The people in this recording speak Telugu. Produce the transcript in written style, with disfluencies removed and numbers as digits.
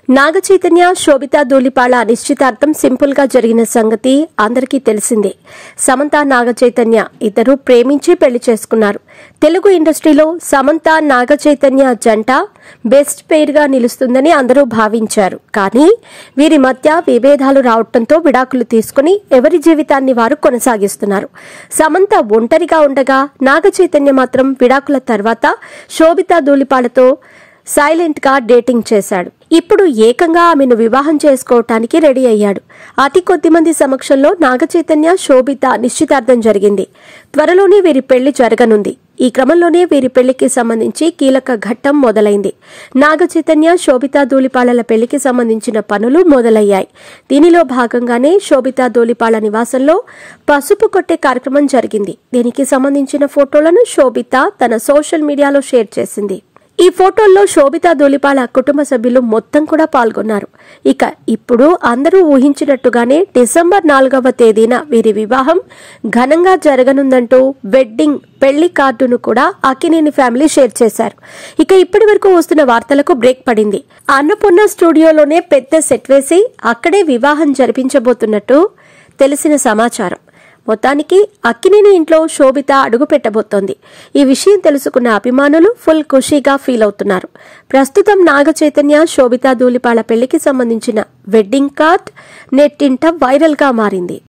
నాగ చైతన్య శోభితా ధూళిపాళ నిశ్చితార్థం సింపుల్ గా జరిగిన సంగతి అందరికీ తెలిసిందే. సమంత నాగ చైతన్య ఇద్దరు ప్రేమించి పెళ్లి చేసుకున్నారు. తెలుగు ఇండస్ట్రీలో సమంత నాగ చైతన్య జంట బెస్ట్ పేర్ గా నిలుస్తుందని అందరూ భావించారు. కానీ వీరి మధ్య విభేదాలు రావడంతో విడాకులు తీసుకుని ఎవరి జీవితాన్ని వారు కొనసాగిస్తున్నారు. సమంత ఒంటరిగా ఉండగా నాగ చైతన్య మాత్రం విడాకుల తర్వాత శోభితా ధూళిపాళతో సైలెంట్ గా డేటింగ్ చేశాడు. ఇప్పుడు ఏకంగా ఆమెను వివాహం చేసుకోవటానికి రెడీ అయ్యాడు. అతి కొద్ది మంది సమక్షంలో నాగ చైతన్య శోభిత నిశ్చితార్థం జరిగింది. త్వరలోనే వీరి పెళ్లి జరగనుంది. ఈ క్రమంలోనే వీరి పెళ్లికి సంబంధించి కీలక ఘట్టం మొదలైంది. నాగ చైతన్య శోభితా ధూళిపాళల పెళ్లికి సంబంధించిన పనులు మొదలయ్యాయి. దీనిలో భాగంగానే శోభితా ధూళిపాళ నివాసంలో పసుపు కొట్టే కార్యక్రమం జరిగింది. దీనికి సంబంధించిన ఫోటోలను శోభిత తన సోషల్ మీడియాలో షేర్ చేసింది. ఈ ఫోటోల్లో శోభితా ధూళిపాళ కుటుంబ సభ్యులు మొత్తం కూడా పాల్గొన్నారు. ఇక ఇప్పుడు అందరూ ఊహించినట్టుగానే డిసెంబర్ 4వ తేదీన వీరి వివాహం ఘనంగా జరగనుందంటూ వెడ్డింగ్ పెళ్లి కార్డును కూడా అక్కినేని ఫ్యామిలీ షేర్ చేశారు. ఇక ఇప్పటి వరకు వస్తున్న వార్తలకు బ్రేక్ పడింది. అన్నపూర్ణ స్టూడియోలోనే పెద్ద సెట్ వేసి అక్కడే వివాహం జరిపించబోతున్నట్టు తెలిసిన సమాచారం. మొత్తానికి అక్కినేని ఇంట్లో శోభిత అడుగు పెట్టబోతోంది. ఈ విషయం తెలుసుకున్న అభిమానులు ఫుల్ ఖుషీగా ఫీల్ అవుతున్నారు. ప్రస్తుతం నాగ చైతన్య శోభితా ధూళిపాళ పెళ్లికి సంబంధించిన వెడ్డింగ్ కార్డ్ నెట్టింట వైరల్ గా మారింది.